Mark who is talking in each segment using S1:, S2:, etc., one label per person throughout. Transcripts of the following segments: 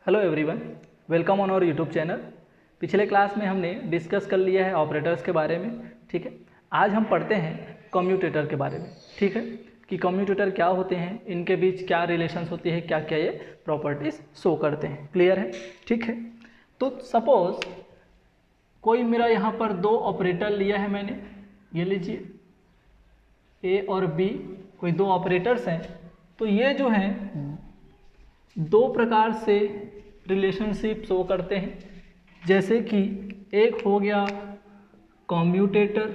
S1: Hello everyone, welcome on our YouTube channel. पिछले class में हमने डिस्कस कर लिया है ऑपरेटर्स के बारे में। ठीक है, आज हम पढ़ते हैं कम्यूटेटर के बारे में। ठीक है, कि कम्यूटेटर क्या होते हैं, इनके बीच क्या रिलेशंस होती है, क्या क्या ये प्रॉपर्टीज शो करते हैं। क्लियर है? ठीक है, तो सपोज कोई मेरा यहाँ पर दो ऑपरेटर लिया है मैंने, ये लीजिए ए और बी, कोई दो ऑपरेटर्स हैं। तो ये जो हैं दो प्रकार से रिलेशनशिप शो करते हैं, जैसे कि एक हो गया कम्यूटेटर,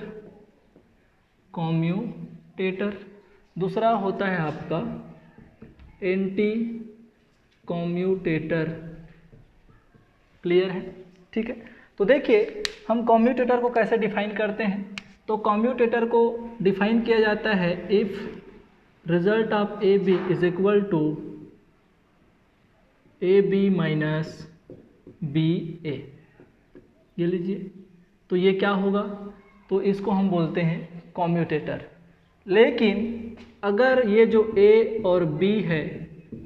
S1: दूसरा होता है आपका एंटी कम्यूटेटर। क्लियर है? ठीक है, तो देखिए हम कम्यूटेटर को कैसे डिफाइन करते हैं। तो कम्यूटेटर को डिफाइन किया जाता है if result of a b is equal to a B minus B a. ये लीजिए, तो ये क्या होगा, तो इसको हम बोलते हैं कम्यूटेटर। लेकिन अगर ये जो ए और बी है,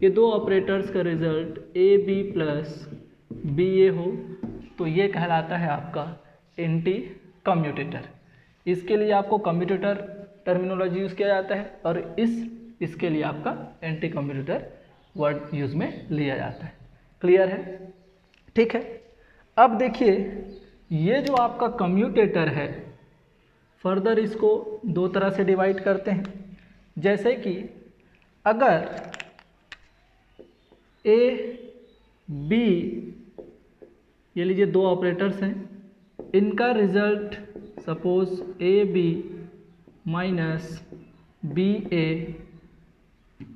S1: ये दो ऑपरेटर्स का result A b plus b a हो, तो ये कहलाता है आपका एंटी कम्यूटेटर। इसके लिए आपको कम्यूटेटर टर्मिनोलॉजी यूज़ किया जाता है और इसके लिए आपका एंटी कम्यूटेटर वर्ड यूज में लिया जाता है। क्लियर है? ठीक है, अब देखिए ये जो आपका कम्यूटेटर है, फर्दर इसको दो तरह से डिवाइड करते हैं। जैसे कि अगर ए बी, ये लीजिए दो ऑपरेटर्स हैं, इनका result suppose a B minus B a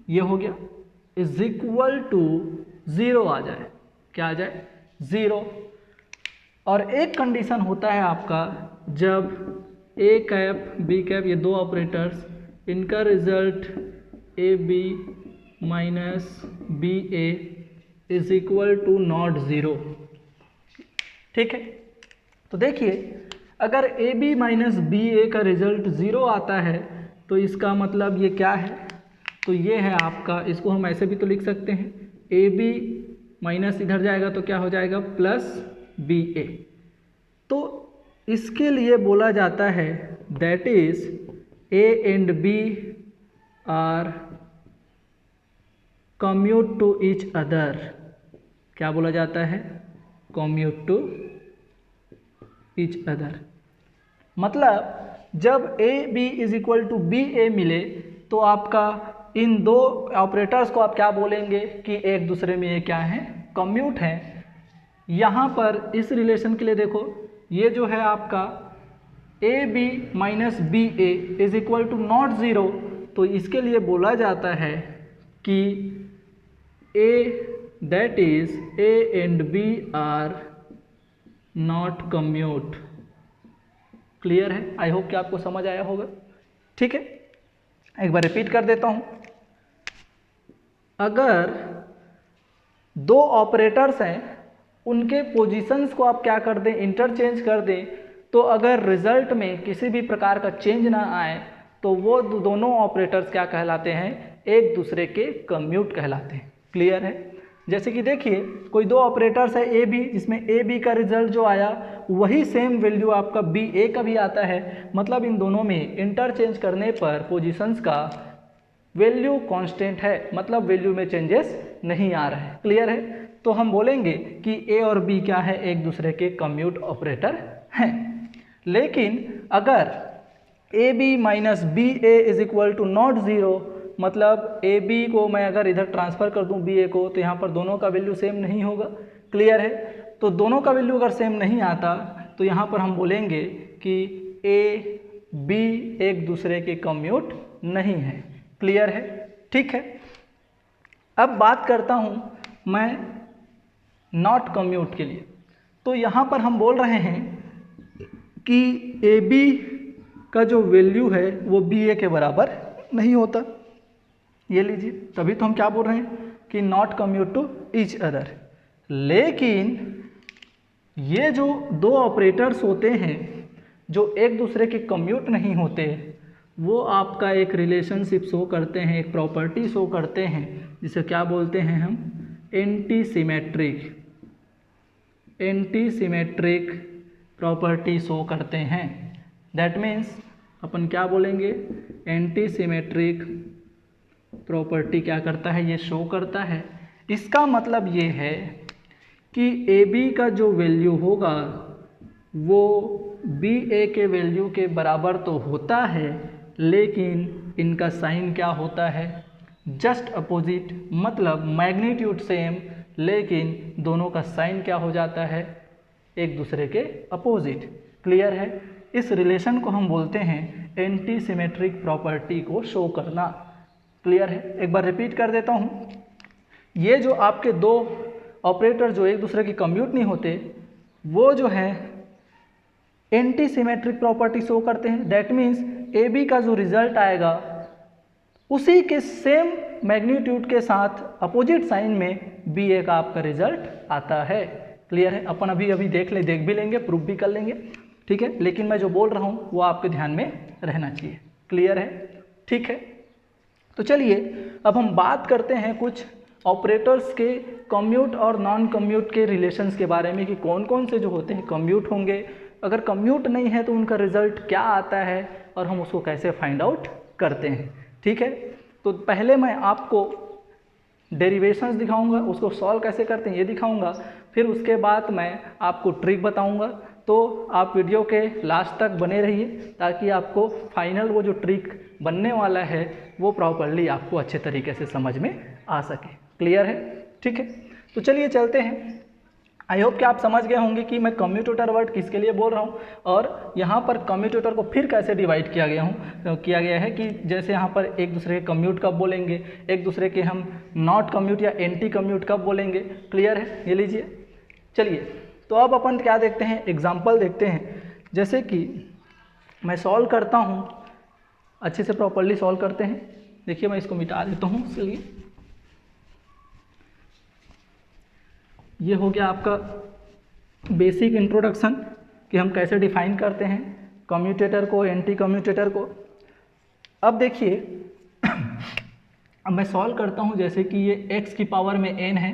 S1: ये हो गया, इज इक्वल टू 0 आ जाए। क्या आ जाए? 0। और एक कंडीशन होता है आपका, जब ए कैप बी कैप ये दो ऑपरेटर्स, इनका result A B minus B A is equal to not 0। ठीक है, तो देखिए अगर A B minus B A का रिजल्ट 0 आता है तो इसका मतलब ये क्या है, तो ये है आपका, इसको हम ऐसे भी तो लिख सकते हैं, ए बी माइनस इधर जाएगा तो क्या हो जाएगा प्लस बी ए। तो इसके लिए बोला जाता है that is a and b are commute to each other. क्या बोला जाता है? Commute to each other. मतलब जब a b is equal to b a मिले तो आपका इन दो ऑपरेटर्स को आप क्या बोलेंगे कि एक दूसरे में ये क्या हैं, कम्यूट हैं। यहाँ पर इस रिलेशन के लिए देखो, ये जो है आपका a B minus B A is equal to not 0, तो इसके लिए बोला जाता है कि a that is a and b are not commute. Clear है? आई होप कि आपको समझ आया होगा। ठीक है, एक बार रिपीट कर देता हूं। अगर दो ऑपरेटर्स हैं, उनके पोजीशंस को आप क्या कर दें, इंटरचेंज कर दें, तो अगर रिजल्ट में किसी भी प्रकार का चेंज ना आए तो वो दोनों ऑपरेटर्स क्या कहलाते हैं, एक दूसरे के कम्यूट कहलाते हैं। क्लियर है? जैसे कि देखिए कोई दो ऑपरेटर्स है ए बी, जिसमें ए बी का रिजल्ट जो आया वही सेम वैल्यू आपका बी ए का भी आता है। मतलब इन दोनों में इंटरचेंज करने पर पोजीशंस का वैल्यू कांस्टेंट है, मतलब वैल्यू में चेंजेस नहीं आ रहे हैं। क्लियर है? तो हम बोलेंगे कि ए और बी क्या है, एक दूसरे के कम्यूट ऑपरेटर हैं। लेकिन अगर A B minus B A is equal to not 0, मतलब ए बी को मैं अगर इधर ट्रांसफ़र कर दूं बी ए को, तो यहाँ पर दोनों का वैल्यू सेम नहीं होगा। क्लियर है? तो दोनों का वैल्यू अगर सेम नहीं आता तो यहाँ पर हम बोलेंगे कि ए बी एक दूसरे के कम्यूट नहीं है। क्लियर है? ठीक है, अब बात करता हूँ मैं नॉट कम्यूट के लिए। तो यहाँ पर हम बोल रहे हैं कि ए बी का जो वैल्यू है वो बी ए के बराबर नहीं होता। ये लीजिए, तभी तो हम क्या बोल रहे हैं कि not commute to each other. लेकिन ये जो दो ऑपरेटर्स होते हैं जो एक दूसरे के कम्यूट नहीं होते, वो आपका एक रिलेशनशिप शो करते हैं, एक प्रॉपर्टी शो करते हैं, जिसे क्या बोलते हैं हम, एंटी सिमेट्रिक प्रॉपर्टी शो करते हैं। दैट मीन्स अपन क्या बोलेंगे, एंटी सिमेट्रिक प्रॉपर्टी क्या करता है, ये शो करता है। इसका मतलब ये है कि ए बी का जो वैल्यू होगा वो बी ए के वैल्यू के बराबर तो होता है, लेकिन इनका साइन क्या होता है, जस्ट अपोजिट। मतलब मैग्नीट्यूड सेम, लेकिन दोनों का साइन क्या हो जाता है, एक दूसरे के अपोजिट। क्लियर है? इस रिलेशन को हम बोलते हैं एंटी सिमेट्रिक प्रॉपर्टी को शो करना। क्लियर है? एक बार रिपीट कर देता हूँ। ये जो आपके दो ऑपरेटर जो एक दूसरे के कम्यूट नहीं होते, वो जो है एंटी सिमेट्रिक प्रॉपर्टी शो करते हैं। दैट मीन्स ए बी का जो रिजल्ट आएगा उसी के सेम मैग्नीट्यूड के साथ अपोजिट साइन में बी ए का आपका रिजल्ट आता है। क्लियर है? अपन अभी देख भी लेंगे, प्रूफ भी कर लेंगे। ठीक है? लेकिन मैं जो बोल रहा हूँ वो आपके ध्यान में रहना चाहिए। क्लियर है? ठीक है, तो चलिए अब हम बात करते हैं कुछ ऑपरेटर्स के कम्यूट और नॉन कम्यूट के रिलेशंस के बारे में, कि कौन कौन से जो होते हैं कम्यूट होंगे, अगर कम्यूट नहीं है तो उनका रिजल्ट क्या आता है और हम उसको कैसे फाइंड आउट करते हैं। ठीक है? तो पहले मैं आपको डेरिवेशंस दिखाऊंगा, उसको सॉल्व कैसे करते हैं ये दिखाऊंगा, फिर उसके बाद मैं आपको ट्रिक बताऊंगा। तो आप वीडियो के लास्ट तक बने रहिए ताकि आपको फाइनल वो जो ट्रिक बनने वाला है वो प्रॉपरली आपको अच्छे तरीके से समझ में आ सके। क्लियर है? ठीक है, तो चलिए चलते हैं। आई होप कि आप समझ गए होंगे कि मैं कम्यूटेटर वर्ड किसके लिए बोल रहा हूँ, और यहाँ पर कम्यूटेटर को फिर कैसे डिवाइड किया गया है कि जैसे यहाँ पर एक दूसरे के कम्यूट कब बोलेंगे, एक दूसरे के हम नॉट कम्यूट या एंटी कम्यूट कब बोलेंगे। क्लियर है? ये लीजिए। चलिए तो अब अपन क्या देखते हैं, एग्जाम्पल देखते हैं। जैसे कि मैं सॉल्व करता हूँ, अच्छे से प्रॉपरली सॉल्व करते हैं। देखिए मैं इसको मिटा देता हूँ, इसलिए ये हो गया आपका बेसिक इंट्रोडक्शन कि हम कैसे डिफाइन करते हैं कम्यूटेटर को, एंटी कम्यूटेटर को। अब देखिए अब मैं सॉल्व करता हूँ। जैसे कि ये x की पावर में n है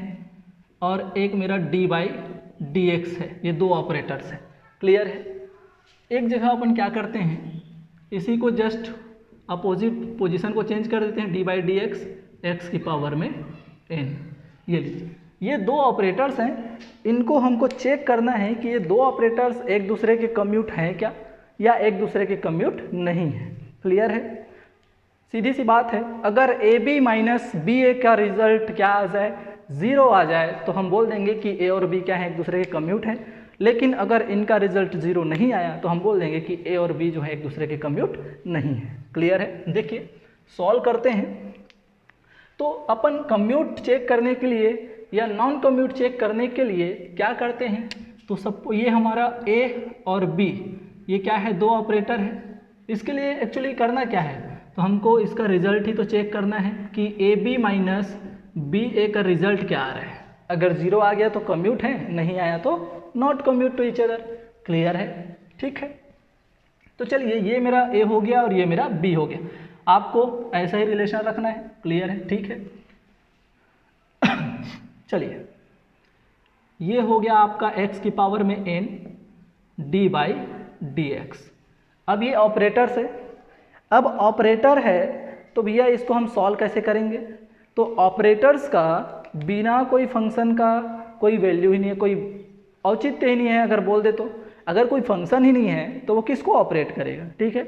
S1: और एक मेरा d/dx है, ये दो ऑपरेटर्स हैं। क्लियर है? एक जगह अपन क्या करते हैं, इसी को जस्ट अपोजिट पोजीशन को चेंज कर देते हैं, d/dx x की पावर में n। ये लीजिए, ये दो ऑपरेटर्स हैं, इनको हमको चेक करना है कि ये दो ऑपरेटर्स एक दूसरे के कम्यूट हैं क्या, या एक दूसरे के कम्यूट नहीं है। क्लियर है? सीधी सी बात है, अगर A B minus B A का रिजल्ट क्या आ जाए, 0 आ जाए, तो हम बोल देंगे कि ए और बी क्या है, एक दूसरे के कम्यूट हैं। लेकिन अगर इनका रिजल्ट 0 नहीं आया तो हम बोल देंगे कि ए और बी जो है एक दूसरे के कम्यूट नहीं है। क्लियर है? देखिए सॉल्व करते हैं। तो अपन कम्यूट चेक करने के लिए या नॉन कम्यूट चेक करने के लिए क्या करते हैं, तो सब ये हमारा ए और बी ये क्या है, दो ऑपरेटर है। इसके लिए एक्चुअली करना क्या है, तो हमको इसका रिजल्ट ही तो चेक करना है कि A B minus B A का रिजल्ट क्या आ रहा है। अगर 0 आ गया तो कम्यूट है, नहीं आया तो not commute to each other. Clear है? ठीक है, तो चलिए ये मेरा ए हो गया और ये मेरा बी हो गया। आपको ऐसा ही रिलेशन रखना है। क्लियर है? ठीक है, चलिए ये हो गया आपका x की पावर में n d/dx। अब ये ऑपरेटर्स है। अब ऑपरेटर है तो भैया इसको हम सॉल्व कैसे करेंगे, तो ऑपरेटर्स का बिना कोई फंक्शन का कोई वैल्यू ही नहीं है, कोई औचित्य ही नहीं है। अगर बोल दे तो अगर कोई फंक्शन ही नहीं है तो वो किसको ऑपरेट करेगा। ठीक है,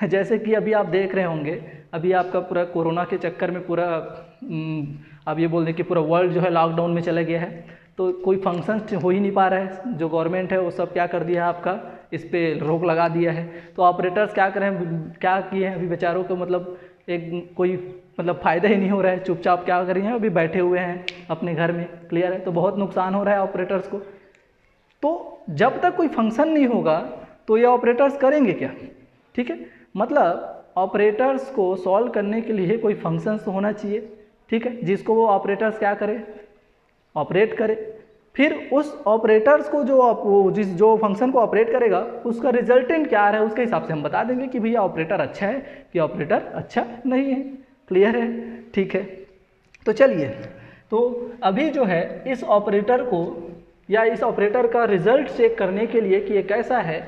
S1: जैसे कि अभी आप देख रहे होंगे, अभी आपका पूरा कोरोना के चक्कर में पूरा अब ये बोल दें कि पूरा वर्ल्ड जो है लॉकडाउन में चला गया है, तो कोई फंक्शन हो ही नहीं पा रहा है। जो गवर्नमेंट है वो सब क्या कर दिया है, आपका इस पर रोक लगा दिया है। तो ऑपरेटर्स क्या करें, क्या किए हैं अभी बेचारों को, मतलब एक कोई मतलब फ़ायदा ही नहीं हो रहा है। चुपचाप क्या कर रही हैं, अभी बैठे हुए हैं अपने घर में। क्लियर है? तो बहुत नुकसान हो रहा है ऑपरेटर्स को। तो जब तक कोई फंक्शन नहीं होगा तो ये ऑपरेटर्स करेंगे क्या। ठीक है, मतलब ऑपरेटर्स को सॉल्व करने के लिए कोई फंक्शंस तो होना चाहिए। ठीक है, जिसको वो ऑपरेटर्स क्या करे, ऑपरेट करे। फिर उस ऑपरेटर्स को जो फंक्शन को ऑपरेट करेगा उसका रिजल्टेंट क्या आ रहा है, उसके हिसाब से हम बता देंगे कि भैया ऑपरेटर अच्छा है कि ऑपरेटर अच्छा नहीं है। क्लियर है? ठीक है, तो चलिए तो अभी जो है इस ऑपरेटर को या इस ऑपरेटर का रिजल्ट चेक करने के लिए कि ये कैसा है,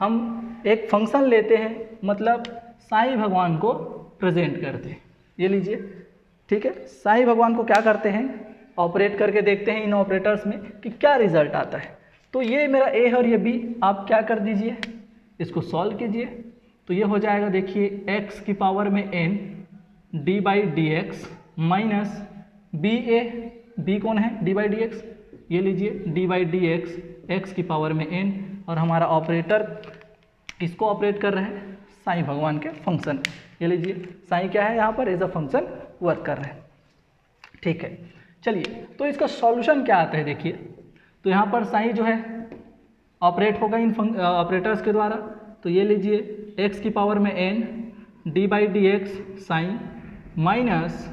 S1: हम एक फंक्शन लेते हैं, मतलब साईं भगवान को प्रेजेंट करते हैं। ये लीजिए, ठीक है। साईं भगवान को क्या करते हैं, ऑपरेट करके देखते हैं इन ऑपरेटर्स में कि क्या रिजल्ट आता है। तो ये मेरा ए है और ये बी, आप क्या कर दीजिए, इसको सॉल्व कीजिए। तो ये हो जाएगा, देखिए x की पावर में n d by d x minus B A, B कौन है, डी बाई डी एक्स, ये लीजिए d by d x x की पावर में n, और हमारा ऑपरेटर किसको ऑपरेट कर रहे हैं, साईं भगवान के फंक्शन। ये लीजिए साईं क्या है यहाँ पर, एज अ फंक्शन वर्क कर रहे हैं, ठीक है। चलिए, तो इसका सॉल्यूशन क्या आता है, देखिए। तो यहाँ पर साईं जो है ऑपरेट होगा इन ऑपरेटर्स के द्वारा। तो ये लीजिए x की पावर में n d by d x sine minus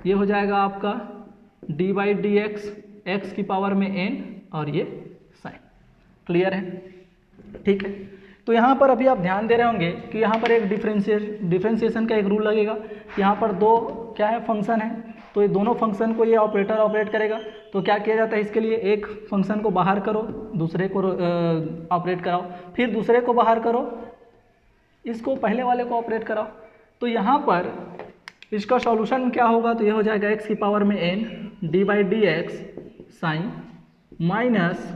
S1: ये हो जाएगा आपका d by d x x की पावर में n और ये साइन। क्लियर है, ठीक है। तो यहाँ पर अभी आप ध्यान दे रहे होंगे कि यहाँ पर एक डिफ्रेंशिएशन का एक रूल लगेगा। यहाँ पर दो क्या है, फंक्शन है, तो ये दोनों फंक्शन को ये ऑपरेटर ऑपरेट करेगा। तो क्या किया जाता है, इसके लिए एक फंक्शन को बाहर करो, दूसरे को ऑपरेट कराओ, फिर दूसरे को बाहर करो, इसको पहले वाले को ऑपरेट कराओ। तो यहाँ पर इसका सॉल्यूशन क्या होगा, तो ये हो जाएगा x की पावर में n d by d x sine minus,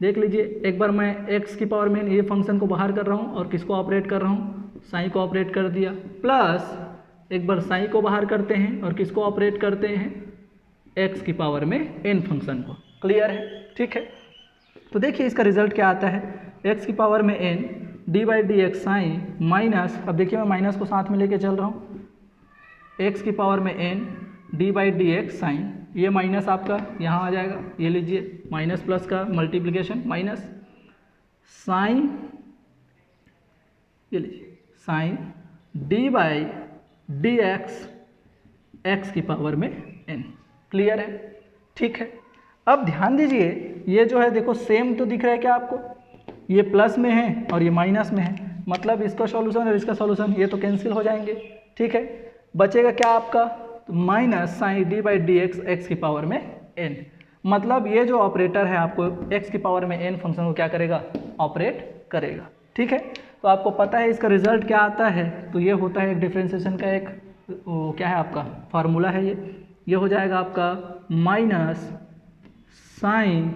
S1: देख लीजिए एक बार मैं x की पावर में ये फंक्शन को बाहर कर रहा हूँ और किसको ऑपरेट कर रहा हूँ, साइन को ऑपरेट कर दिया, प्लस एक बार साइन को बाहर करते हैं और किसको ऑपरेट करते हैं, x की पावर में n फंक्शन को। क्लियर है, ठीक है। तो देखिए इसका रिजल्ट क्या आता है, x की पावर में n d by d x sine minus, अब देखिए मैं माइनस को साथ में लेके चल रहा हूँ, x की पावर में n d by d x sine, ये माइनस आपका यहाँ आ जाएगा, ये लीजिए माइनस प्लस का मल्टीप्लिकेशन माइनस साइन, ये लीजिए sine d by d x x की पावर में n। क्लियर है, ठीक है। अब ध्यान दीजिए ये जो है देखो सेम तो दिख रहा है क्या आपको, ये प्लस में है और ये माइनस में है, मतलब इसका सॉल्यूशन और इसका सॉल्यूशन ये तो कैंसिल हो जाएंगे, ठीक है। बचेगा क्या आपका, तो minus sine d by d x x की पावर में n, मतलब ये जो ऑपरेटर है आपको x की पावर में n फंक्शन को क्या करेगा, ऑपरेट करेगा, ठीक है। तो आपको पता है इसका रिजल्ट क्या आता है, तो ये होता है एक डिफरेंशिएशन का एक क्या है आपका फार्मूला है, ये हो जाएगा आपका माइनस साइन,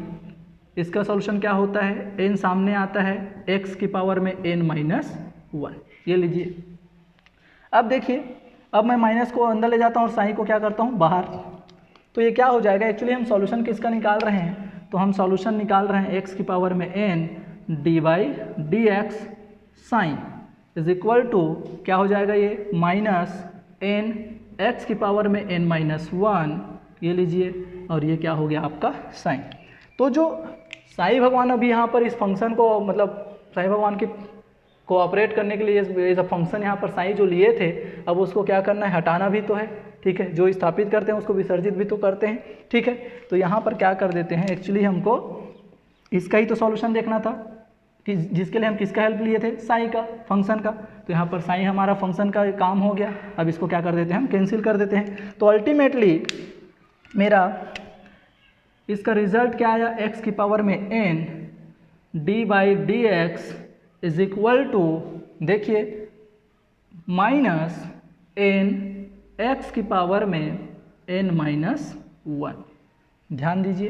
S1: इसका सॉल्यूशन क्या होता है, n सामने आता है x की पावर में n माइनस 1। ये लीजिए, अब देखिए अब मैं माइनस को अंदर ले जाता हूँ और साइन को क्या करता हूँ बाहर, तो ये क्या हो जाएगा, एक्चुअली हम सॉल्यूशन किसका निकाल रहे हैं, तो हम सॉल्यूशन निकाल रहे हैं x की पावर में n d by d x sine is equal to क्या हो जाएगा, ये माइनस n x की पावर में n माइनस 1, ये लीजिए, और ये क्या हो गया आपका साइन। तो जो साईं भगवान अभी यहाँ पर इस फंक्शन को, मतलब साईं भगवान की को ऑपरेट करने के लिए एज अ फंक्शन यहाँ पर साईं जो लिए थे, अब उसको क्या करना है, हटाना भी तो है, ठीक है। जो स्थापित करते हैं उसको विसर्जित भी तो करते हैं, ठीक है। तो यहाँ पर क्या कर देते हैं, एक्चुअली हमको इसका ही तो सॉल्यूशन देखना था कि जिसके लिए हम किसका हेल्प लिए थे, साईं का फंक्शन का। तो यहाँ पर साईं हमारा फंक्शन का काम हो गया, अब इसको क्या कर देते हैं, हम कैंसिल कर देते हैं। तो अल्टीमेटली मेरा इसका रिजल्ट क्या आया, x की पावर में n d by d x is equal to, देखिए माइनस n x की पावर में n माइनस 1। ध्यान दीजिए,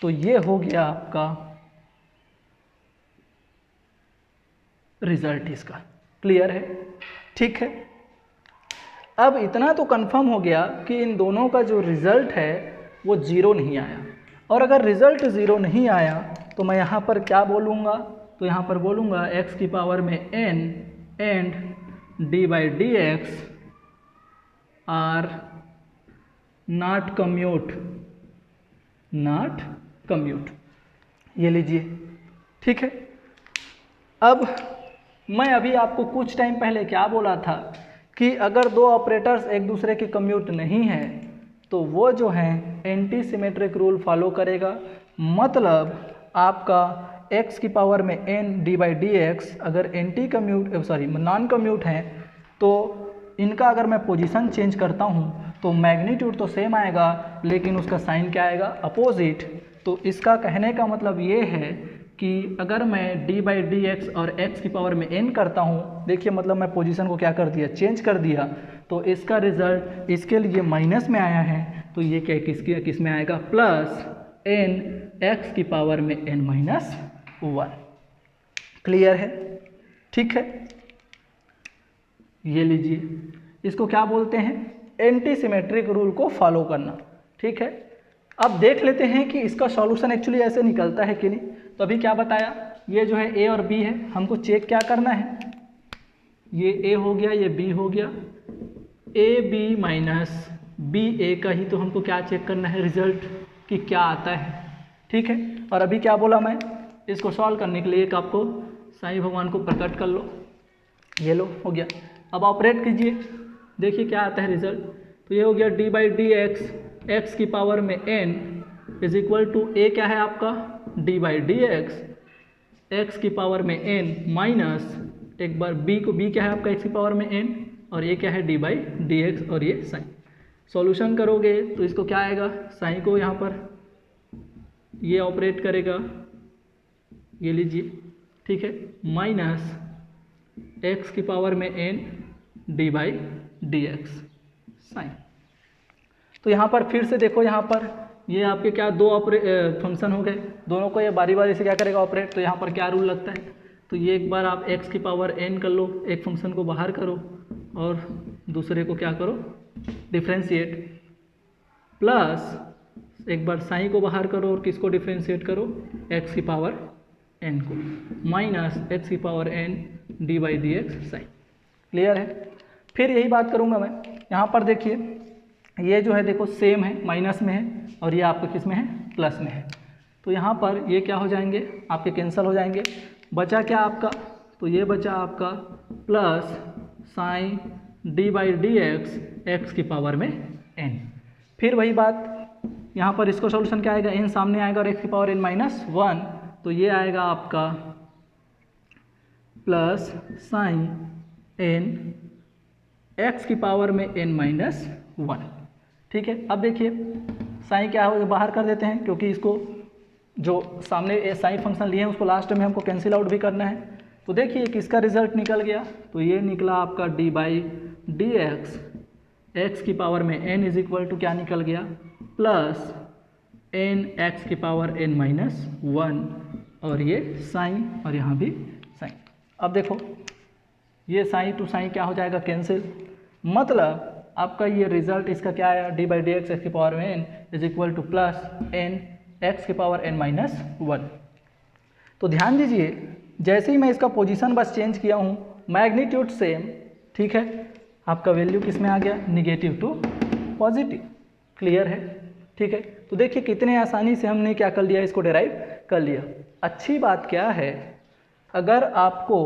S1: तो ये हो गया आपका रिजल्ट इसका। क्लियर है, ठीक है। अब इतना तो कंफर्म हो गया कि इन दोनों का जो रिजल्ट है वो ज़ीरो नहीं आया, और अगर रिजल्ट ज़ीरो नहीं आया तो मैं यहाँ पर क्या बोलूँगा, तो यहाँ पर बोलूँगा x की पावर में n and d by d x are not commute, ये लीजिए, ठीक है। अब मैं अभी आपको कुछ टाइम पहले क्या बोला था कि अगर दो ऑपरेटर्स एक दूसरे के कम्यूट नहीं है तो वो जो है एंटी सिमेट्रिक रूल फॉलो करेगा, मतलब आपका x की पावर में n d by d x अगर नॉन कम्यूट हैं तो इनका अगर मैं पोजीशन चेंज करता हूँ तो मैग्नीट्यूड तो सेम आएगा लेकिन उसका साइन क्या आएगा, अपोजिट। तो इसका कहने का मतलब ये है कि अगर मैं d/dx और x की पावर में n करता हूँ, देखिए मतलब मैं पोजीशन को क्या कर दिया, चेंज कर दिया, तो इसका रिजल्ट इसके लिए माइनस में आया है, तो ये क्या किस में आएगा, प्लस n x की पावर में n-1। क्लियर है? ठीक है, ये लीजिए, इसको क्या बोलते हैं, एंटी सिमेट्रिक रूल को फॉलो करना। ठीक है, अब देख लेते हैं कि इसका सॉल्यूशन एक्चुअली ऐसे निकलता है कि नहीं। तो अभी क्या बताया, ये जो है a और b है, हमको चेक क्या करना है, ये a हो गया, ये b हो गया, ab माइनस ba का ही तो हमको क्या चेक करना है, रिजल्ट कि क्या आता है। ठीक है, और अभी क्या बोला मैं, इसको सॉल्व करने के लिए एक आपको साईं भगवान को प्रकट कर लो, ये लो, हो गया। अब ऑपरेट कीजिए, देखिए क्या आता है रिजल्ट। तो ये हो गया d/dx x की पावर में n is equal to a क्या है आपका, d/dx x की पावर में n माइनस एक बार b क्या है आपका x की पावर में n और a क्या है d/dx और ये साइन। सॉल्यूशन करोगे तो इसको क्या आएगा, साइन को यहाँ पर ये ऑपरेट करेगा, ये लीजिए, ठीक है, माइनस x की पावर में n d/dx साइन। तो यहाँ पर फिर से देखो, यहाँ पर ये आपके क्या दो फंक्शन हो गए, दोनों को ये बारी बारी से क्या करेगा ऑपरेट। तो यहाँ पर क्या रूल लगता है, तो ये एक बार आप x की पावर n कर लो, एक फंक्शन को बाहर करो और दूसरे को क्या करो, डिफ्रेंशिएट, प्लस एक बार साइन को बाहर करो और किसको डिफ्रेंशिएट करो, x की पावर n को, माइनस x की power n d/dx sine. Clear है? फिर यही बात करूँगा मैं, यहाँ पर देखिए ये जो है देखो सेम है, माइनस में है और ये आपको किस में है, प्लस में है। तो यहाँ पर ये क्या हो जाएंगे, आपके कैंसिल हो जाएंगे, बचा क्या आपका, तो ये बचा आपका प्लस साइन d/dx x की पावर में n। फिर वही बात, यहाँ पर इसको सॉल्यूशन क्या आएगा, n सामने आएगा और x की पावर n-1, तो ये आएगा आपका प्लस साइन n x की पावर में n-1। ठीक है, अब देखिए साइन क्या हो, बाहर कर देते हैं क्योंकि इसको जो सामने साइन फंक्शन लिए हैं उसको लास्ट में हमको कैंसिल आउट भी करना है। तो देखिए किसका रिजल्ट निकल गया, तो ये निकला आपका d/dx x की पावर में n इज इक्वल टू क्या निकल गया, प्लस n x की पावर n-1 और ये साइन और यहाँ भी साइन। अब देखो ये साइन टू साइन क्या हो जाएगा, कैंसिल, मतलब आपका ये रिजल्ट इसका क्या आया, d/dx x की पावर में n is equal two plus n x की पावर n-1। तो ध्यान दीजिए, जैसे ही मैं इसका पोजीशन बस चेंज किया हूँ, मैग्नीट्यूड सेम, ठीक है, आपका वैल्यू किस में आ गया, निगेटिव टू पॉजिटिव। क्लियर है? ठीक है, तो देखिए कितने आसानी से हमने क्या कर लिया, इसको डिराइव कर लिया। अच्छी बात क्या है, अगर आपको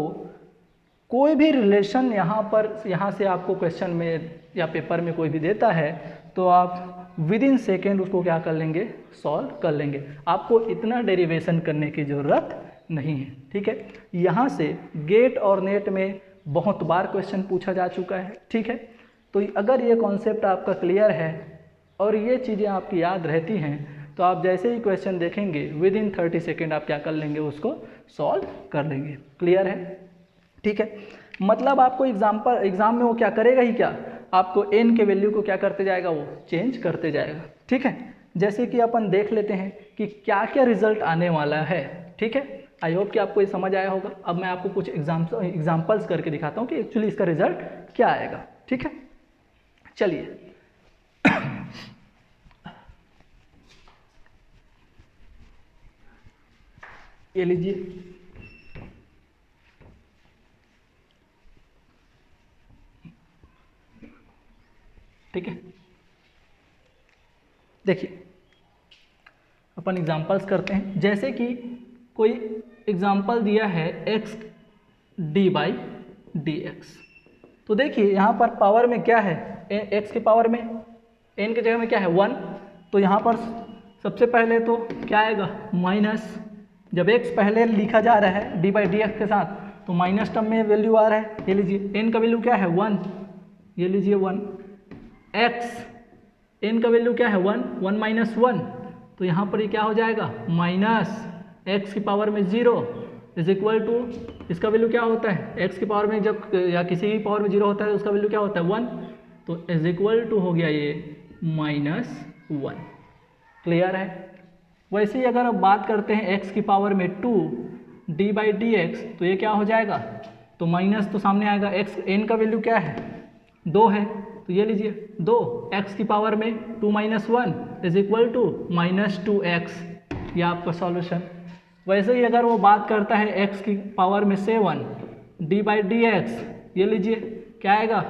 S1: कोई भी रिलेशन यहाँ से आपको क्वेश्चन में या पेपर में कोई भी देता है तो आप विद इन सेकेंड उसको क्या कर लेंगे, सॉल्व कर लेंगे, आपको इतना डेरिवेशन करने की ज़रूरत नहीं है। ठीक है, यहाँ से गेट और नेट में बहुत बार क्वेश्चन पूछा जा चुका है। ठीक है, तो अगर ये कॉन्सेप्ट आपका क्लियर है और ये चीज़ें आपकी याद रहती हैं तो आप जैसे ही क्वेश्चन देखेंगे विद इन 30 सेकेंड आप क्या कर लेंगे, उसको सॉल्व कर लेंगे। क्लियर है? ठीक है, मतलब आपको एग्जाम में वो क्या करेगा ही क्या, आपको n के वैल्यू को क्या करते जाएगा, वो चेंज करते जाएगा। ठीक है, जैसे कि अपन देख लेते हैं कि क्या क्या रिजल्ट आने वाला है। ठीक है, आई होप कि आपको ये समझ आया होगा। अब मैं आपको कुछ एग्जाम्पल्स करके दिखाता हूँ कि एक्चुअली इसका रिजल्ट क्या आएगा। ठीक है, चलिए ये लीजिए, ठीक है, देखिए अपन एग्जांपल्स करते हैं। जैसे कि कोई एग्जांपल दिया है x d/dx, तो देखिए यहाँ पर पावर में क्या है, x की पावर में n की जगह में क्या है 1, तो यहाँ पर सबसे पहले तो क्या आएगा, माइनस, जब x पहले लिखा जा रहा है d/dx के साथ तो माइनस टर्म में वैल्यू आ रहा है। ये लीजिए n का वैल्यू क्या है 1, ये लीजिए 1, x n का वैल्यू क्या है 1, 1 माइनस 1, तो यहाँ पर ये क्या हो जाएगा माइनस x की पावर में 0 इज इक्वल टू, इसका वैल्यू क्या होता है x की पावर में जब या किसी भी पावर में 0 होता है तो उसका वैल्यू क्या होता है 1, तो इज इक्वल टू हो गया ये -1। क्लियर है। वैसे ही अगर अब बात करते हैं x की पावर में 2 d/dx, तो ये क्या हो जाएगा, तो माइनस तो सामने आएगा, x n का वैल्यू क्या है 2 है, तो ये लीजिए 2 x की पावर में 2 minus 1 is equal to -2x, ये आपका सॉल्यूशन। वैसे ही अगर वो बात करता है x की पावर में 7 d/dx, ये लीजिए क्या आएगा,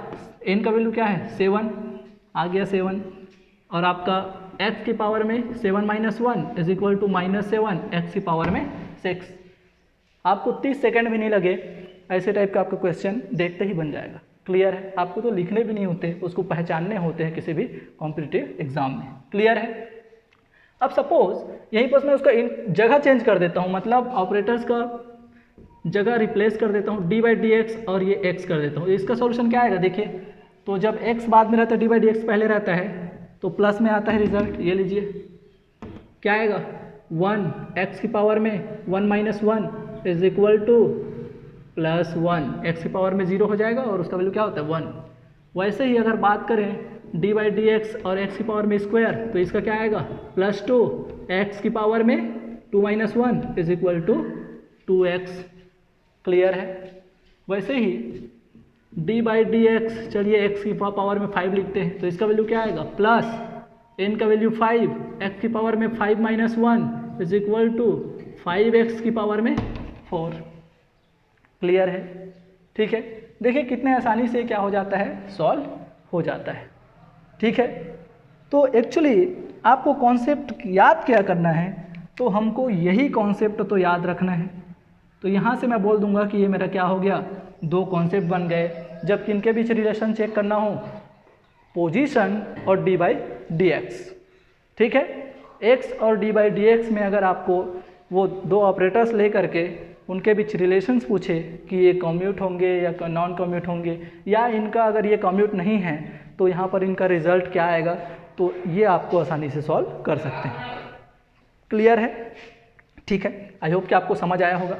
S1: n का वैल्यू क्या है 7 आ गया 7, और आपका x की पावर में 7 minus 1 is equal to -7 x की पावर में 6। आपको 30 सेकंड भी नहीं लगे, ऐसे टाइप का आपका क्वेश्चन देखते ही बन जाएगा। क्लियर है। आपको तो लिखने भी नहीं होते, उसको पहचानने होते हैं किसी भी कॉम्पिटिटिव एग्जाम में। क्लियर है। अब सपोज यहीं पर मैं उसका जगह चेंज कर देता हूँ, मतलब ऑपरेटर्स का जगह रिप्लेस कर देता हूँ d/dx और ये x कर देता हूँ। इसका सॉल्यूशन क्या आएगा देखिए, तो जब x बाद में रहता है d/dx पहले रहता है तो प्लस में आता है रिजल्ट, ये लीजिए क्या आएगा 1 x की पावर में 1 minus 1 is equal to +1, x की पावर में 0 हो जाएगा और उसका वैल्यू क्या होता है 1। वैसे ही अगर बात करें d/dx और x की पावर में स्क्वायर, तो इसका क्या आएगा +2 x की पावर में 2 minus 1 is equal to 2x। Clear है। वैसे ही d/dx, चलिए x की पावर में 5 लिखते हैं, तो इसका वैल्यू क्या आएगा प्लस n का वैल्यू 5 x की पावर में 5 minus 1 is equal to 5x की पावर में 4। क्लियर है। ठीक है। देखिए कितने आसानी से क्या हो जाता है, सॉल्व हो जाता है। ठीक है। तो एक्चुअली आपको कॉन्सेप्ट याद क्या करना है, तो हमको यही कॉन्सेप्ट तो याद रखना है। तो यहाँ से मैं बोल दूंगा कि ये मेरा क्या हो गया, 2 कॉन्सेप्ट बन गए। जब किनके बीच रिलेशन चेक करना हो, पोजीशन और d/dx। ठीक है। x और d/dx में अगर आपको वो 2 ऑपरेटर्स ले करके उनके बीच रिलेशंस पूछे कि ये कम्यूट होंगे या नॉन कम्यूट होंगे, या इनका अगर ये कम्यूट नहीं है तो यहाँ पर इनका रिजल्ट क्या आएगा, तो ये आपको आसानी से सॉल्व कर सकते हैं। क्लियर है। ठीक है। आई होप कि आपको समझ आया होगा।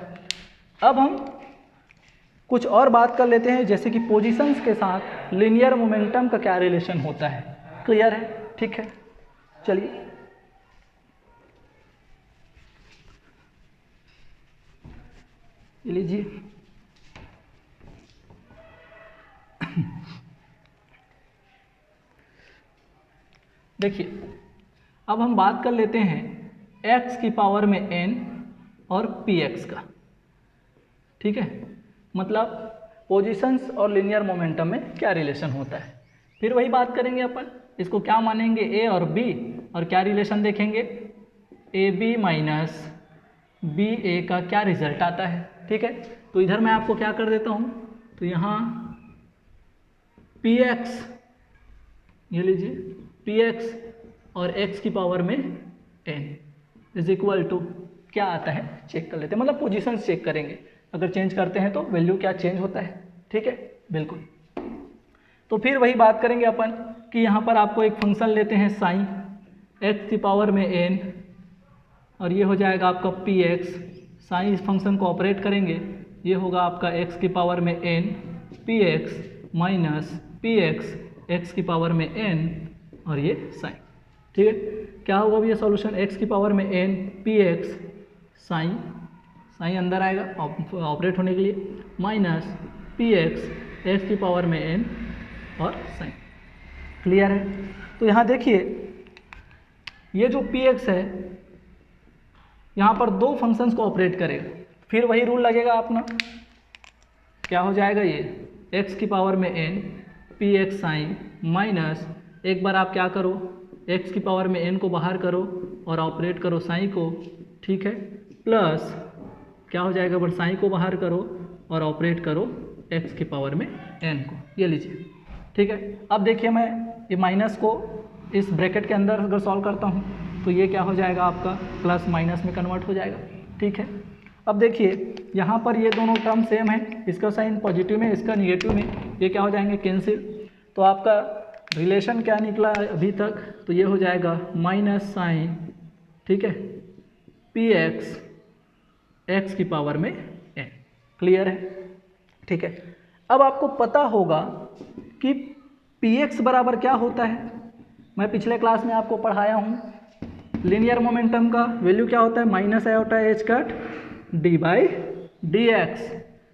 S1: अब हम कुछ और बात कर लेते हैं, जैसे कि पोजीशंस के साथ लीनियर मोमेंटम का क्या रिलेशन होता है। क्लियर है। ठीक है। चलिए लीजिए देखिए, अब हम बात कर लेते हैं x की पावर में n और px का। ठीक है। मतलब पोजीशंस और लीनियर मोमेंटम में क्या रिलेशन होता है। फिर वही बात करेंगे अपन, इसको क्या मानेंगे a और b, और क्या रिलेशन देखेंगे ab माइनस ba का क्या रिजल्ट आता है। ठीक है। तो इधर मैं आपको क्या कर देता हूँ, तो यहाँ px, ये लीजिए px और x की पावर में n इज इक्वल टू क्या आता है चेक कर लेते हैं, मतलब पोजीशन चेक करेंगे। अगर चेंज करते हैं तो वैल्यू क्या चेंज होता है। ठीक है। बिल्कुल। तो फिर वही बात करेंगे अपन कि यहाँ पर आपको एक फंक्शन लेते हैं साइन x की पावर में n, और ये हो जाएगा आपका px। साइन इस फंक्शन को ऑपरेट करेंगे, ये होगा आपका x की पावर में n px minus px x की पावर में n, और ये साइन। ठीक है। क्या होगा अभी ये सॉल्यूशन, x की पावर में n px साइन, साइन अंदर आएगा ऑपरेट होने के लिए, माइनस px x की पावर में n और साइन। क्लियर है। तो यहाँ देखिए ये जो px है यहाँ पर 2 फंक्शंस को ऑपरेट करेगा, फिर वही रूल लगेगा अपना, क्या हो जाएगा ये x की पावर में n px साइन माइनस, एक बार आप क्या करो x की पावर में n को बाहर करो और ऑपरेट करो साइन को। ठीक है। प्लस क्या हो जाएगा, बट साइन को बाहर करो और ऑपरेट करो x की पावर में n को, ये लीजिए। ठीक है। अब देखिए मैं ये माइनस को इस ब्रैकेट के अंदर अगर सॉल्व करता हूँ तो ये क्या हो जाएगा आपका प्लस माइनस में कन्वर्ट हो जाएगा। ठीक है। अब देखिए यहाँ पर ये दोनों टर्म सेम है, इसका साइन पॉजिटिव में इसका निगेटिव में, ये क्या हो जाएंगे कैंसिल। तो आपका रिलेशन क्या निकला अभी तक, तो ये हो जाएगा माइनस साइन, ठीक है, पी एक्स की पावर में n। क्लियर है? ठीक है। अब आपको पता होगा कि पी एक्स बराबर क्या होता है। मैं पिछले क्लास में आपको पढ़ाया हूँ लीनियर मोमेंटम का वैल्यू क्या होता है, minus iota h cut D by d x.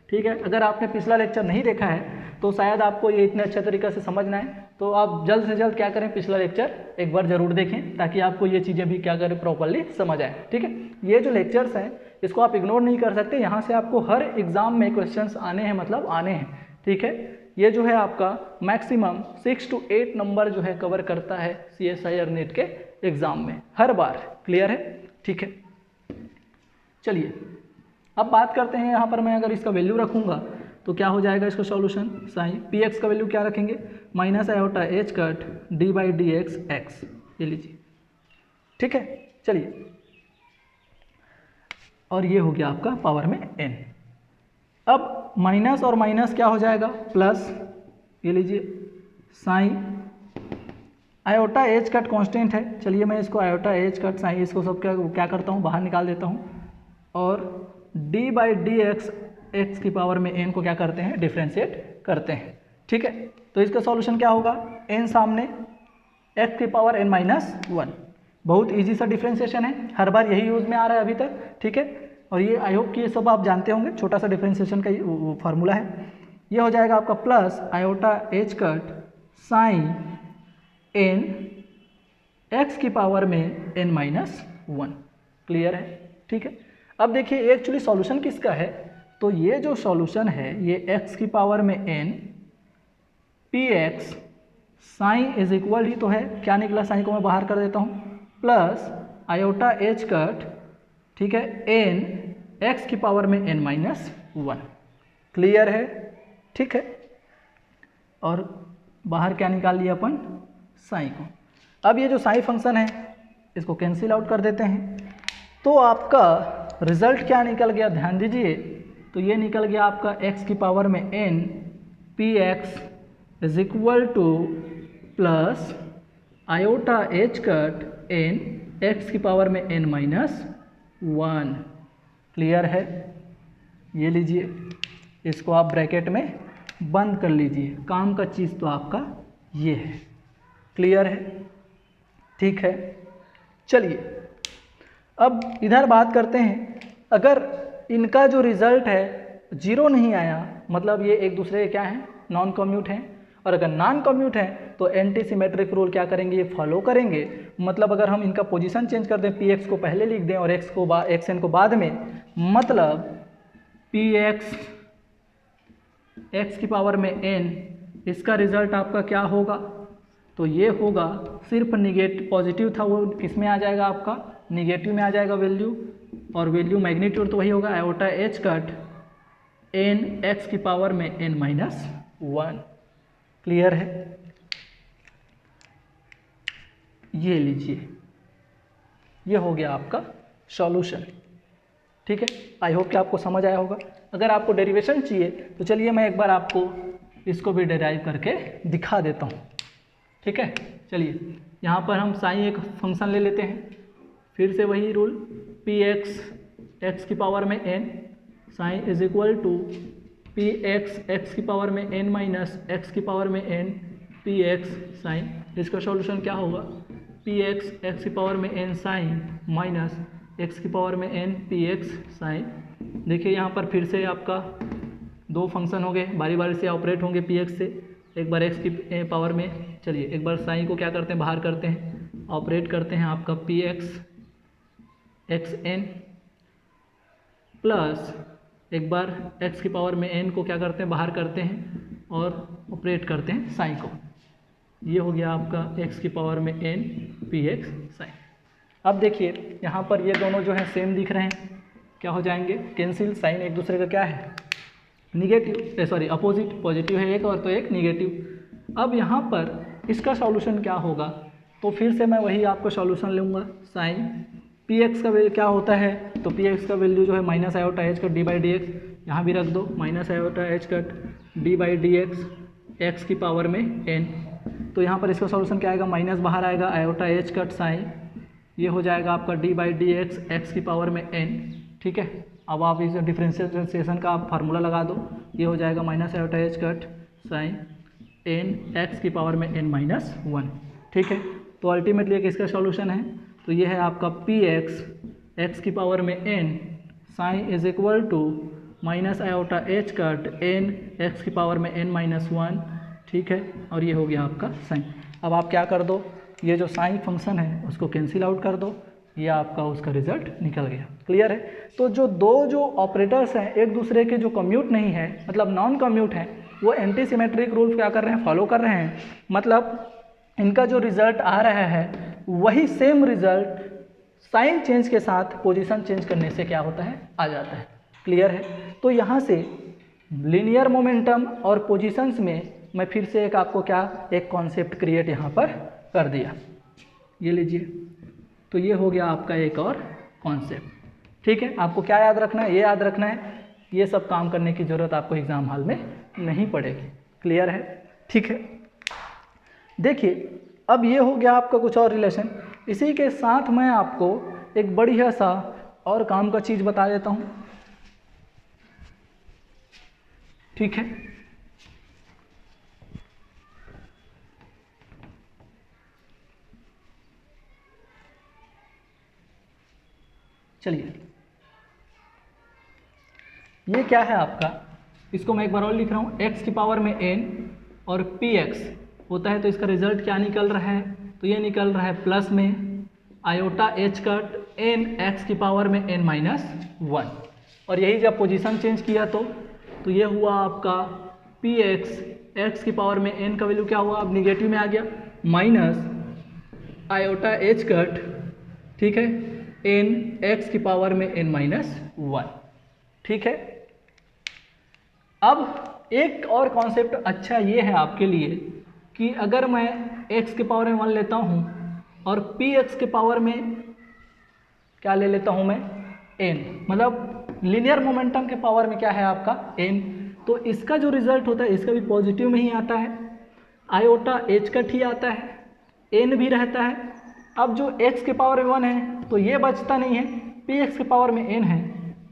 S1: ठीक है, अगर आपने पिछला लेक्चर नहीं देखा है तो शायद आपको ये इतने अच्छे तरीके से समझना है, तो आप जल्द से जल्द क्या करें, पिछला लेक्चर एक बार जरूर देखें ताकि आपको ये चीज़ें भी क्या करें, प्रॉपरली समझ आए। ठीक है, ये जो लेक्चर्स हैं इसको आप इग्नोर नहीं कर सकते, यहाँ से आपको हर एग्जाम में क्वेश्चंस आने हैं, मतलब आने हैं। ठीक है, ये जो है आपका मैक्सिमम 6 to 8 नंबर जो है कवर करता है CSIR नेट के एग्जाम में हर बार। क्लियर है? ठीक है, चलिए अब बात करते हैं। यहाँ पर मैं अगर इसका वैल्यू रखूँगा तो क्या हो जाएगा इसका सॉल्यूशन, साइन पी एक्स का वैल्यू क्या रखेंगे, minus iota h cut D by d x x, ये लीजिए। ठीक है, चलिए, और ये हो गया आपका पावर में n। अब माइनस और माइनस क्या हो जाएगा, प्लस, ये लीजिए sine iota h cut constant है, चलिए मैं इसको आयोटा एच कट साइन इसको सब क्या करता हूँ, बाहर निकाल देता हूँ, और डी बाई डी एक्स की पावर में n को क्या करते हैं, डिफ्रेंशिएट करते हैं। ठीक है, तो इसका सॉल्यूशन क्या होगा, n सामने x की पावर n माइनस 1। बहुत इजी सा डिफ्रेंशिएशन है, हर बार यही यूज में आ रहा है अभी तक। ठीक है, और ये आई होप कि ये सब आप जानते होंगे, छोटा सा डिफ्रेंशिएशन का फार्मूला है। ये हो जाएगा आपका plus iota h cut sine n x की पावर में n माइनस 1। क्लियर है? ठीक है, अब देखिए एक्चुअली सॉल्यूशन किसका है, तो ये जो सॉल्यूशन है ये x की पावर में n p x sine is equal ही तो है, क्या निकला, साइन को मैं बाहर कर देता हूँ, प्लस आयोटा एच कट, ठीक है, n x की पावर में n माइनस 1। क्लियर है? ठीक है, और बाहर क्या निकाल लिया अपन, साइन को। अब ये जो साइन फंक्शन है इसको कैंसिल आउट कर देते हैं, तो आपका रिजल्ट क्या निकल गया, ध्यान दीजिए, तो ये निकल गया आपका x की पावर में n p x is equal two plus iota h cut n x की पावर में n माइनस 1। क्लियर है? ये लीजिए, इसको आप ब्रैकेट में बंद कर लीजिए, काम का चीज़ तो आपका ये है। क्लियर है? ठीक है, चलिए अब इधर बात करते हैं। अगर इनका जो रिजल्ट है 0 नहीं आया, मतलब ये एक दूसरे क्या है, नॉन कम्यूट हैं, और अगर नॉन कम्यूट है तो एंटी सिमेट्रिक रूल क्या करेंगे, ये फॉलो करेंगे। मतलब अगर हम इनका पोजीशन चेंज कर दें, पी एक्स को पहले लिख दें और एक्स एन को बाद में, मतलब पी एक्स की पावर में n, इसका रिजल्ट आपका क्या होगा, तो ये होगा सिर्फ निगेटिव, पॉजिटिव था वो किस में आ जाएगा, आपका निगेटिव में आ जाएगा वैल्यू, और वैल्यू मैग्नीट्यूड तो वही होगा iota h cut n x की पावर में n माइनस 1। क्लियर है? ये लीजिए, ये हो गया आपका सॉल्यूशन। ठीक है, आई होप कि आपको समझ आया होगा। अगर आपको डेरिवेशन चाहिए तो चलिए मैं एक बार आपको इसको भी डेराइव करके दिखा देता हूँ। ठीक है, चलिए यहाँ पर हम साइन एक फंक्शन ले लेते हैं, फिर से वही रूल, पी एक्स की पावर में n sine is equal to p x की पावर में n माइनस एक्स की पावर में n पी एक्स साइन। इसका सॉल्यूशन क्या होगा, पी एक्स की पावर में n साइन माइनस एक्स की पावर में n पी एक्स साइन। देखिए यहाँ पर फिर से आपका दो फंक्शन हो गए, बारी बारी से ऑपरेट होंगे पी एक्स से, एक बार एक्स की पावर में, चलिए एक बार साइन को क्या करते हैं, बाहर करते हैं, ऑपरेट करते हैं आपका पी एक्स एन, प्लस एक बार x की पावर में n को क्या करते हैं, बाहर करते हैं और ऑपरेट करते हैं साइन को। ये हो गया आपका x की पावर में n पी एक्स साइन। अब देखिए यहाँ पर ये दोनों जो है सेम दिख रहे हैं, क्या हो जाएंगे, कैंसिल, साइन एक दूसरे का क्या है, निगेटिव, सॉरी अपोजिट, पॉजिटिव है एक और तो एक निगेटिव। अब यहाँ पर इसका सॉल्यूशन क्या होगा, तो फिर से मैं वही आपको सॉल्यूशन लूँगा, साइन पी एक्स का वैल्यू क्या होता है, तो पी एक्स का वैल्यू जो है minus iota h cut D by d x, यहाँ भी रख दो minus iota h cut D by d x x की पावर में n, तो यहाँ पर इसका सॉल्यूशन क्या आएगा, माइनस बाहर आएगा, आयोटा एच कट साइन, ये हो जाएगा आपका d by d x x की पावर में एन। ठीक है, अब आप इस डिफ्रेंशिएशन का आप फार्मूला लगा दो, ये हो जाएगा minus iota h cut sine n x की पावर में एन माइनस 1। ठीक है, तो अल्टीमेटली एक इसका सॉल्यूशन है, तो ये है आपका पी एक्स एक्स की पावर में n sine is equal to minus iota h cut n x की पावर में एन माइनस 1। ठीक है, और ये हो गया आपका साइन। अब आप क्या कर दो, ये जो साइन फंक्शन है उसको कैंसिल आउट कर दो, ये आपका उसका रिजल्ट निकल गया। क्लियर है। तो जो ऑपरेटर्स हैं एक दूसरे के जो कम्यूट नहीं है, मतलब नॉन कम्यूट है, वो एंटी सिमेट्रिक रूल क्या कर रहे हैं, फॉलो कर रहे हैं। मतलब इनका जो रिजल्ट आ रहा है वही सेम रिजल्ट साइन चेंज के साथ पोजीशन चेंज करने से क्या होता है, आ जाता है। क्लियर है। तो यहाँ से लीनियर मोमेंटम और पोजीशंस में मैं फिर से एक आपको एक कॉन्सेप्ट क्रिएट यहाँ पर कर दिया, ये लीजिए। तो ये हो गया आपका एक और कॉन्सेप्ट। ठीक है, आपको क्या याद रखना है, ये याद रखना है, ये सब काम करने की ज़रूरत आपको एग्ज़ाम हॉल में नहीं पड़ेगी। क्लियर है। ठीक है, देखिए अब ये हो गया आपका कुछ और रिलेशन। इसी के साथ मैं आपको एक बढ़िया सा और काम का चीज़ बता देता हूँ। ठीक है, चलिए ये क्या है आपका, इसको मैं एक बार और लिख रहा हूँ, x की पावर में n और px होता है, तो इसका रिजल्ट क्या निकल रहा है, तो ये निकल रहा है प्लस में iota h cut n x की पावर में n माइनस 1। और यही जब पोजीशन चेंज किया तो ये हुआ आपका px x की पावर में n का वैल्यू क्या हुआ, अब निगेटिव में आ गया, माइनस आयोटा एच कट, ठीक है, n x की पावर में n माइनस 1। ठीक है, अब एक और कॉन्सेप्ट अच्छा ये है आपके लिए कि अगर मैं x के पावर में 1 लेता हूँ और px के पावर में क्या ले लेता हूँ मैं, n, मतलब लीनियर मोमेंटम के पावर में क्या है आपका n, तो इसका जो रिजल्ट होता है इसका भी पॉजिटिव में ही आता है, आयोटा एच कट ही आता है, n भी रहता है। अब जो x के पावर में 1 है तो ये बचता नहीं है, px के पावर में n है,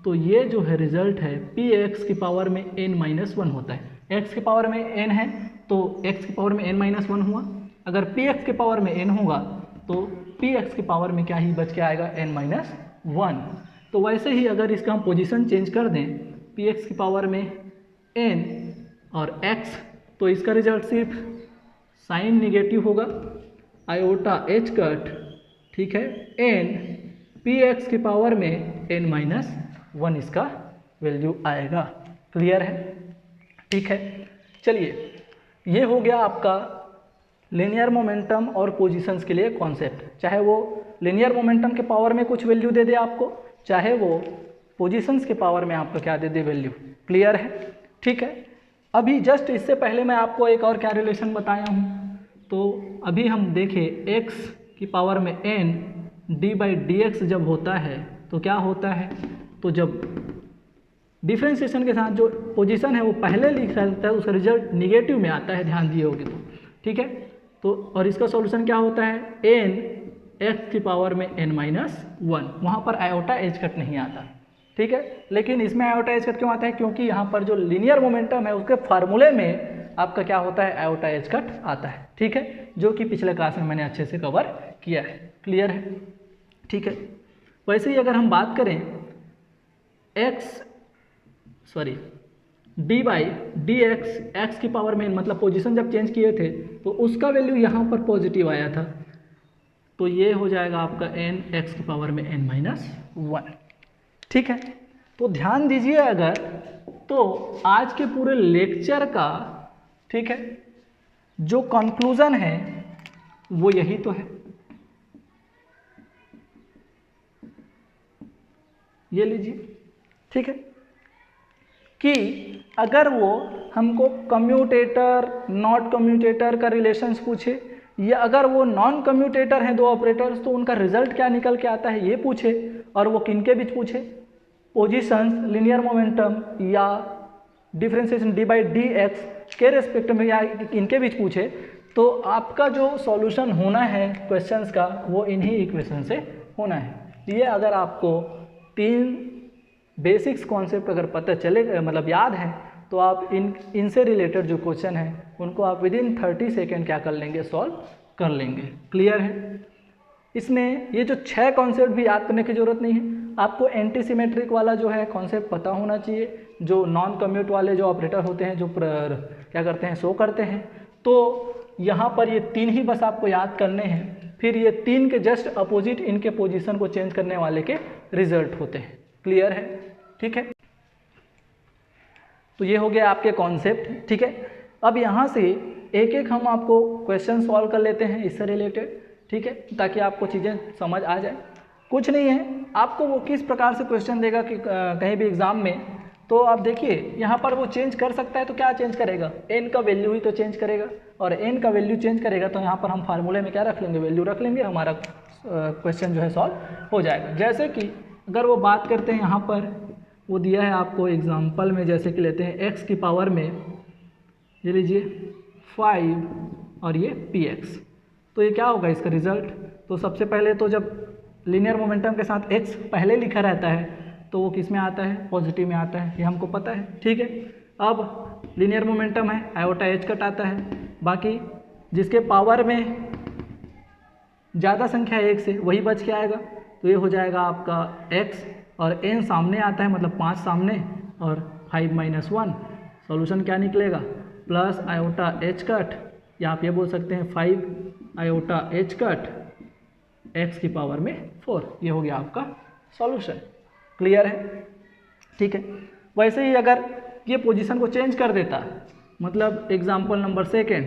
S1: तो ये जो है रिजल्ट है px की पावर में n माइनस 1 होता है। x के पावर में n है तो x की पावर में n माइनस 1 हुआ, अगर px के पावर में n होगा तो px की पावर में क्या ही बच के आएगा, n माइनस 1। तो वैसे ही अगर इसका हम पोजीशन चेंज कर दें px की पावर में n और x, तो इसका रिजल्ट सिर्फ साइन निगेटिव होगा, आयोटा एच कट, ठीक है, n px की पावर में n माइनस 1 इसका वैल्यू आएगा। क्लियर है। ठीक है, चलिए ये हो गया आपका लीनियर मोमेंटम और पोजीशंस के लिए कॉन्सेप्ट। चाहे वो लीनियर मोमेंटम के पावर में कुछ वैल्यू दे दे आपको, चाहे वो पोजीशंस के पावर में आपको क्या दे दे वैल्यू। क्लियर है। ठीक है, अभी जस्ट इससे पहले मैं आपको एक और क्या रिलेशन बताया हूँ, तो अभी हम देखें x की पावर में n d by d x जब होता है तो क्या होता है, तो जब डिफ्रेंशिएशन के साथ जो पोजीशन है वो पहले लिखा जाता है, उसका रिजल्ट निगेटिव में आता है, ध्यान दिए होगे तो। ठीक है, तो और इसका सॉल्यूशन क्या होता है, n x की पावर में n माइनस 1, वहाँ पर आयोटा एच कट नहीं आता। ठीक है, लेकिन इसमें आयोटा एच कट क्यों आता है, क्योंकि यहाँ पर जो लीनियर मोमेंटम है उसके फार्मूले में आपका क्या होता है, आयोटा एच कट आता है। ठीक है, जो कि पिछले क्लास में मैंने अच्छे से कवर किया है। क्लियर है। ठीक है, वैसे ही अगर हम बात करें डी बाई डी एक्स की पावर में, मतलब पोजीशन जब चेंज किए थे तो उसका वैल्यू यहाँ पर पॉजिटिव आया था, तो ये हो जाएगा आपका n x की पावर में n माइनस 1। ठीक है, तो ध्यान दीजिए अगर, तो आज के पूरे लेक्चर का, ठीक है, जो कंक्लूजन है वो यही तो है, ये लीजिए। ठीक है, कि अगर वो हमको कम्यूटेटर नॉट कम्यूटेटर का रिलेशंस पूछे, या अगर वो नॉन कम्यूटेटर हैं दो ऑपरेटर्स तो उनका रिजल्ट क्या निकल के आता है ये पूछे, और वो किनके बीच पूछे, पोजीशंस, लीनियर मोमेंटम या differentiation D by d x के रेस्पेक्ट में या इनके बीच पूछे, तो आपका जो सॉल्यूशन होना है क्वेश्चंस का वो इन्हीं इक्वेशन से होना है। ये अगर आपको 3 बेसिक्स कॉन्सेप्ट अगर पता चले मतलब याद है तो आप इनसे रिलेटेड जो क्वेश्चन है उनको आप विदिन 30 सेकेंड क्या कर लेंगे, सॉल्व कर लेंगे। क्लियर है? इसमें ये जो 6 कॉन्सेप्ट भी याद करने की ज़रूरत नहीं है, आपको एंटी सिमेट्रिक वाला जो है कॉन्सेप्ट पता होना चाहिए, जो नॉन कम्यूट वाले जो ऑपरेटर होते हैं जो क्या करते हैं, शो करते हैं। तो यहाँ पर ये 3 ही बस आपको याद करने हैं, फिर ये 3 के जस्ट अपोजिट इनके पोजीशन को चेंज करने वाले के रिजल्ट होते हैं। क्लियर है? ठीक है, तो ये हो गया आपके कॉन्सेप्ट। ठीक है, अब यहाँ से एक एक हम आपको क्वेश्चन सॉल्व कर लेते हैं इससे रिलेटेड, ठीक है, ताकि आपको चीज़ें समझ आ जाए। कुछ नहीं है, आपको वो किस प्रकार से क्वेश्चन देगा कि कहीं भी एग्ज़ाम में, तो आप देखिए यहाँ पर वो चेंज कर सकता है, तो क्या चेंज करेगा, n का वैल्यू ही तो चेंज करेगा, और n का वैल्यू चेंज करेगा तो यहाँ पर हम फार्मूले में क्या रख लेंगे, वैल्यू रख लेंगे, हमारा क्वेश्चन जो है सॉल्व हो जाएगा। जैसे कि अगर वो बात करते हैं, यहाँ पर वो दिया है आपको एग्जाम्पल में, जैसे कि लेते हैं x की पावर में, ये लीजिए 5 और ये px, तो ये क्या होगा इसका रिजल्ट। तो सबसे पहले तो जब लीनियर मोमेंटम के साथ x पहले लिखा रहता है तो वो किस में आता है, पॉजिटिव में आता है, ये हमको पता है। ठीक है, अब लीनियर मोमेंटम है, आयोटा h कट आता है, बाकी जिसके पावर में ज़्यादा संख्या है 1 से वही बच के आएगा, तो ये हो जाएगा आपका x, और n सामने आता है मतलब 5 सामने, और 5 - 1 सॉल्यूशन क्या निकलेगा, प्लस आयोटा h कट, या आप ये बोल सकते हैं 5 आयोटा h कट x की पावर में 4, ये हो गया आपका सॉल्यूशन। क्लियर है? ठीक है, वैसे ही अगर ये पोजीशन को चेंज कर देता, मतलब एग्जाम्पल नंबर 2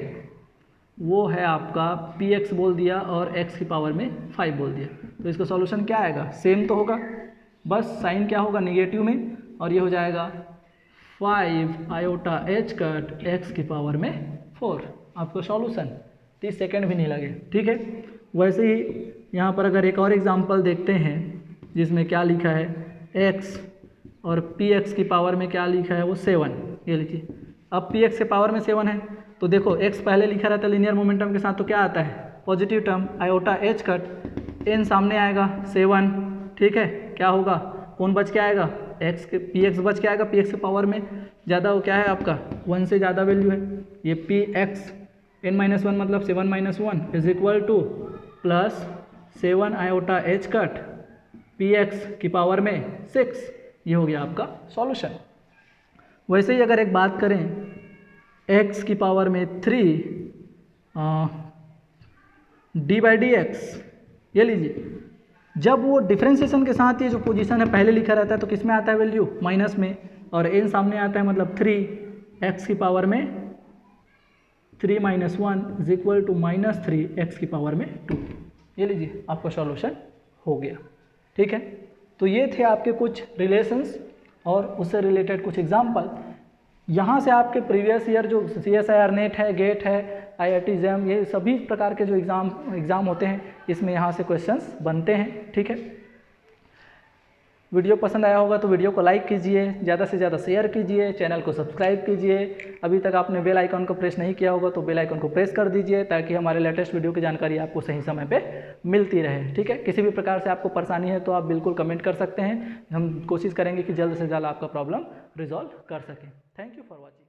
S1: वो है आपका px बोल दिया और x की पावर में 5 बोल दिया, तो इसका सॉल्यूशन क्या आएगा, सेम तो होगा, बस साइन क्या होगा, नेगेटिव में, और ये हो जाएगा 5 आयोटा h कट x की पावर में 4, आपका सॉल्यूशन। 30 सेकेंड भी नहीं लगे। ठीक है, वैसे ही यहाँ पर अगर एक और एग्जांपल देखते हैं जिसमें क्या लिखा है, x और px की पावर में क्या लिखा है, वो 7, ये लीजिए। अब px के पावर में 7 है, तो देखो x पहले लिखा रहता है लीनियर मोमेंटम के साथ, तो क्या आता है, positive term, iota h cut, n सामने आएगा 7, ठीक है, क्या होगा, कौन बच के आएगा, x के px बच के आएगा, px के पावर में ज़्यादा वो क्या है आपका 1 से ज़्यादा वैल्यू है, ये px n - 1 मतलब 7 - 1 is equal two plus 7 iota h cut px की पावर में 6, ये हो गया आपका सॉल्यूशन। वैसे ही अगर एक बात करें x की पावर में 3 d/dx, ये लीजिए, जब वो डिफ्रेंशिएशन के साथ ये जो पोजीशन है पहले लिखा रहता है तो किस में आता है वैल्यू, माइनस में, और n सामने आता है मतलब 3 x की पावर में 3 - 1 इज इक्वल टू -3 x की पावर में 2, ये लीजिए आपका सॉल्यूशन हो गया। ठीक है, तो ये थे आपके कुछ रिलेशंस और उससे रिलेटेड कुछ एग्जाम्पल। यहाँ से आपके प्रीवियस ईयर जो CSIR नेट है, गेट है, IIT JAM, ये सभी प्रकार के जो एग्ज़ाम होते हैं इसमें यहाँ से क्वेश्चंस बनते हैं। ठीक है, वीडियो पसंद आया होगा तो वीडियो को लाइक कीजिए, ज़्यादा से ज़्यादा शेयर कीजिए, चैनल को सब्सक्राइब कीजिए। अभी तक आपने बेल आइकन को प्रेस नहीं किया होगा तो बेल आइकन को प्रेस कर दीजिए ताकि हमारे लेटेस्ट वीडियो की जानकारी आपको सही समय पे मिलती रहे। ठीक है, किसी भी प्रकार से आपको परेशानी है तो आप बिल्कुल कमेंट कर सकते हैं, हम कोशिश करेंगे कि जल्द से जल्द आपका प्रॉब्लम रिजॉल्व कर सकें। Thank you for watching.